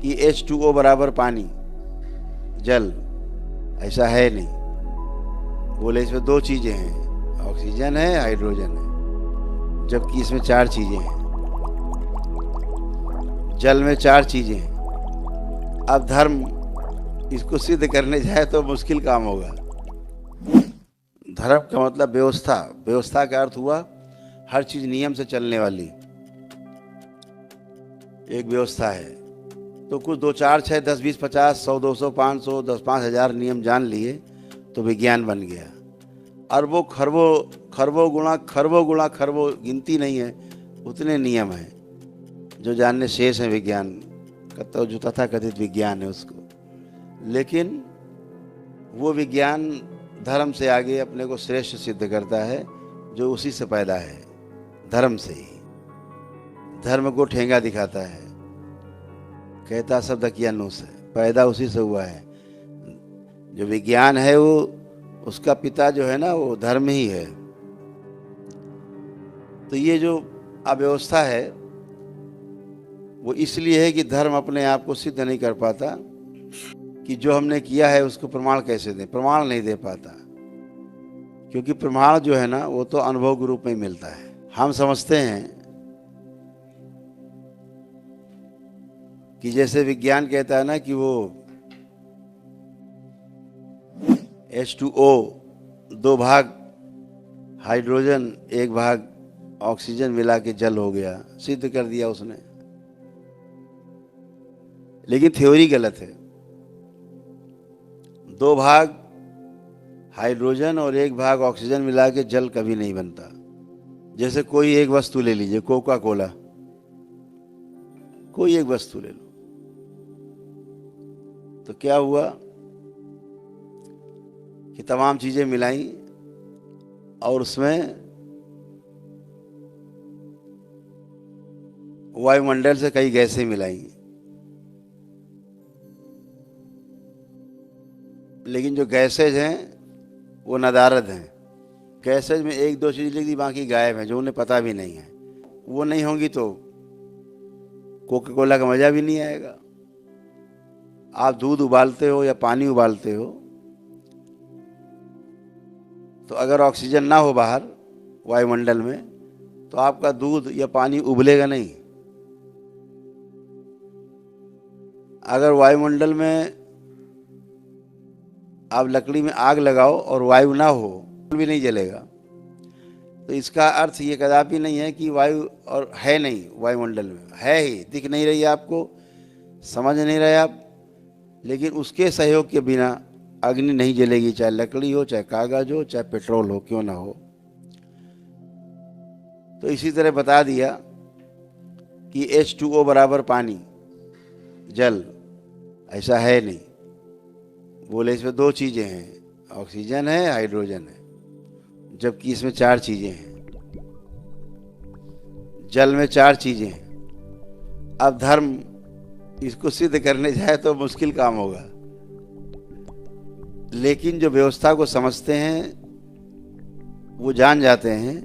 कि H2O बराबर पानी जल, ऐसा है नहीं। बोले इसमें दो चीजें हैं, ऑक्सीजन है, हाइड्रोजन है, जबकि इसमें चार चीजें हैं। जल में चार चीजें हैं। अब धर्म इसको सिद्ध करने जाए तो मुश्किल काम होगा। धर्म का मतलब व्यवस्था। व्यवस्था का अर्थ हुआ हर चीज नियम से चलने वाली एक व्यवस्था है। तो कुछ 2 4 6 10 20 50 100 200 500 10 5000 नियम जान लिए तो विज्ञान बन गया। अरबों खरबों गुणा खरबों गिनती नहीं है, उतने नियम हैं जो जानने शेष है विज्ञान का, तो जो तथाकथित विज्ञान है उसको। लेकिन वो विज्ञान धर्म से आगे अपने को श्रेष्ठ सिद्ध करता है, जो उसी से पैदा है, धर्म से ही। धर्म को ठेंगा दिखाता है, कहता सब दकियानूस है, पैदा उसी से हुआ है। जो विज्ञान है वो उसका पिता जो है ना, वो धर्म ही है। तो ये जो अव्यवस्था है वो इसलिए है कि धर्म अपने आप को सिद्ध नहीं कर पाता कि जो हमने किया है उसको प्रमाण कैसे दें। प्रमाण नहीं दे पाता, क्योंकि प्रमाण जो है ना वो तो अनुभव के रूप में मिलता है। हम समझते हैं कि जैसे विज्ञान कहता है ना कि वो H2O 2 भाग हाइड्रोजन 1 भाग ऑक्सीजन मिला के जल हो गया, सिद्ध कर दिया उसने। लेकिन थ्योरी गलत है। 2 भाग हाइड्रोजन और 1 भाग ऑक्सीजन मिला के जल कभी नहीं बनता। जैसे कोई एक वस्तु ले लीजिए, कोका कोला, कोई एक वस्तु ले लो, तो क्या हुआ कि तमाम चीजें मिलाई और उसमें वायुमंडल से कई गैसें मिलाई, लेकिन जो गैसेज हैं वो नदारद हैं। गैसेज में 1 2 चीज लिख दी, बाकी गायब है, जो उन्हें पता भी नहीं है। वो नहीं होंगी तो कोका कोला का मजा भी नहीं आएगा। आप दूध उबालते हो या पानी उबालते हो, तो अगर ऑक्सीजन ना हो बाहर वायुमंडल में, तो आपका दूध या पानी उबलेगा नहीं। अगर वायुमंडल में आप लकड़ी में आग लगाओ और वायु ना हो, भी नहीं जलेगा। तो इसका अर्थ ये कदापि नहीं है कि वायु और है नहीं, वायुमंडल में है ही, दिख नहीं रही आपको, समझ नहीं रहे आप, लेकिन उसके सहयोग के बिना अग्नि नहीं जलेगी, चाहे लकड़ी हो, चाहे कागज हो, चाहे पेट्रोल हो, क्यों ना हो। तो इसी तरह बता दिया कि H2O बराबर पानी जल, ऐसा है नहीं। बोले इसमें 2 चीजें हैं, ऑक्सीजन है, हाइड्रोजन है, जबकि इसमें 4 चीजें हैं। जल में 4 चीजें हैं। अब धर्म इसको सिद्ध करने जाए तो मुश्किल काम होगा। लेकिन जो व्यवस्था को समझते हैं वो जान जाते हैं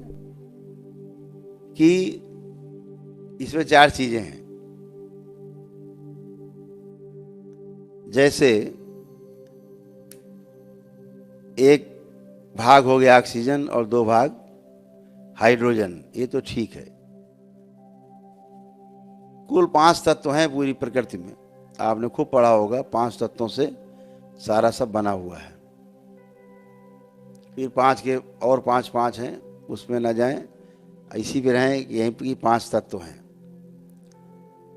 कि इसमें 4 चीजें हैं। जैसे 1 भाग हो गया ऑक्सीजन और 2 भाग हाइड्रोजन, ये तो ठीक है। कुल 5 तत्व हैं पूरी प्रकृति में, आपने खूब पढ़ा होगा। 5 तत्वों से सारा सब बना हुआ है। फिर 5 के और 5 हैं, उसमें ना जाएं, इसी पे रहें, यहीं पर 5 तत्व हैं।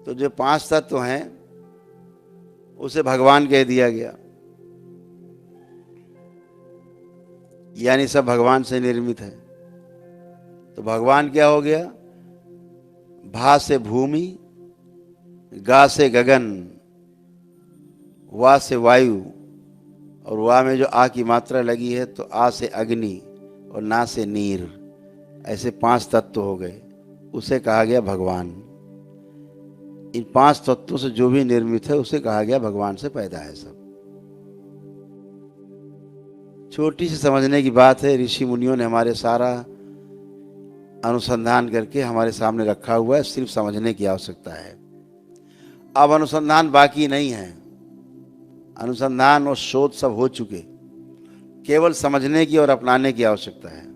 तो जो 5 तत्व हैं उसे भगवान कह दिया गया, यानी सब भगवान से निर्मित है। तो भगवान क्या हो गया? भा से भूमि, गा से गगन, वा से वायु, और वा में जो आ की मात्रा लगी है तो आ से अग्नि और ना से नीर, ऐसे 5 तत्व हो गए, उसे कहा गया भगवान। इन 5 तत्वों से जो भी निर्मित है उसे कहा गया भगवान से पैदा है सब। छोटी सी समझने की बात है, ऋषि मुनियों ने हमारे सारा अनुसंधान करके हमारे सामने रखा हुआ है, सिर्फ समझने की आवश्यकता है। अब अनुसंधान बाकी नहीं है, अनुसंधान और शोध सब हो चुके, केवल समझने की और अपनाने की आवश्यकता है।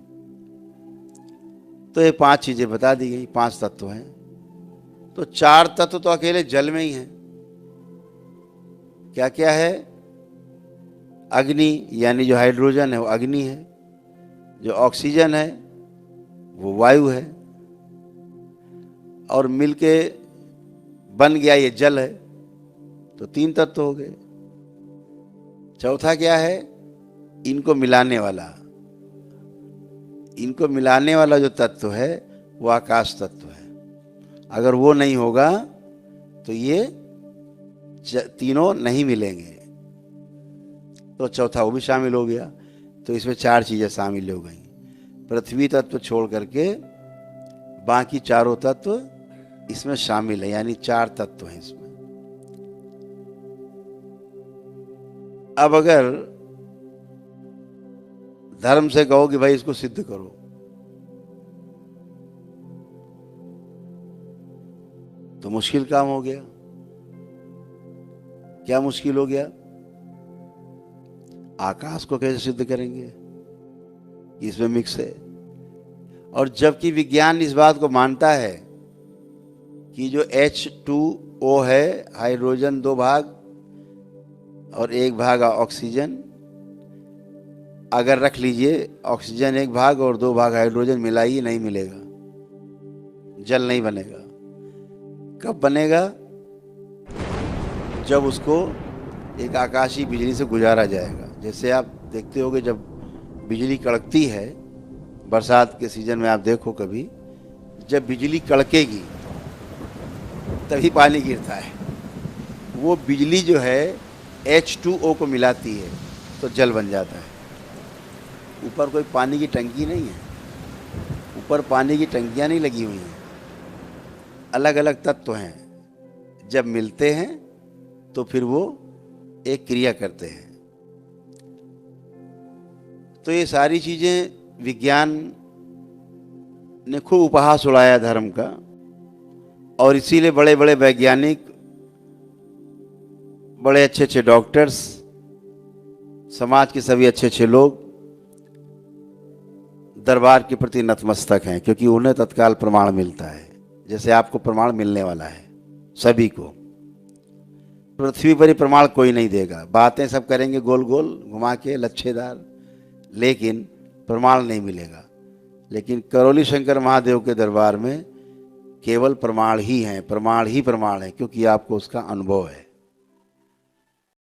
तो ये 5 चीजें बता दी गई, 5 तत्व हैं। तो 4 तत्व तो अकेले जल में ही हैं। क्या क्या है? अग्नि यानी जो हाइड्रोजन है वो अग्नि है, जो ऑक्सीजन है वो वायु है, और मिलके बन गया ये जल है। तो 3 तत्व हो गए। चौथा क्या है? इनको मिलाने वाला, इनको मिलाने वाला जो तत्व है वो आकाश तत्व है। अगर वो नहीं होगा तो ये तीनों नहीं मिलेंगे। तो चौथा वो भी शामिल हो गया। तो इसमें 4 चीजें शामिल हो गई। पृथ्वी तत्व छोड़ करके बाकी चारों तत्व इसमें शामिल है, यानी 4 तत्व हैं इसमें। अब अगर धर्म से कहो कि भाई इसको सिद्ध करो, तो मुश्किल काम हो गया। क्या मुश्किल हो गया? आकाश को कैसे सिद्ध करेंगे? इसमें मिक्स है। और जबकि विज्ञान इस बात को मानता है कि जो H2O है, हाइड्रोजन 2 भाग और 1 भाग ऑक्सीजन, अगर रख लीजिए ऑक्सीजन 1 भाग और 2 भाग हाइड्रोजन, मिलाइए नहीं मिलेगा, जल नहीं बनेगा। कब बनेगा? जब उसको एक आकाशीय बिजली से गुजारा जाएगा। जैसे आप देखते होगे जब बिजली कड़कती है, बरसात के सीजन में आप देखो कभी, जब बिजली कड़केगी तभी पानी गिरता है। वो बिजली जो है H2O को मिलाती है तो जल बन जाता है। ऊपर कोई पानी की टंकी नहीं है, ऊपर पानी की टंकियां नहीं लगी हुई हैं, अलग अलग तत्व हैं। जब मिलते हैं तो फिर वो एक क्रिया करते हैं। तो ये सारी चीजें विज्ञान ने खूब उपहास उड़ाया धर्म का, और इसीलिए बड़े बड़े वैज्ञानिक, बड़े अच्छे अच्छे डॉक्टर्स, समाज के सभी अच्छे अच्छे लोग दरबार के प्रति नतमस्तक हैं, क्योंकि उन्हें तत्काल प्रमाण मिलता है। जैसे आपको प्रमाण मिलने वाला है सभी को। पृथ्वी पर ही प्रमाण कोई नहीं देगा, बातें सब करेंगे गोल गोल घुमा के लच्छेदार, लेकिन प्रमाण नहीं मिलेगा। लेकिन करौली शंकर महादेव के दरबार में केवल प्रमाण ही हैं, प्रमाण ही प्रमाण है, क्योंकि आपको उसका अनुभव है।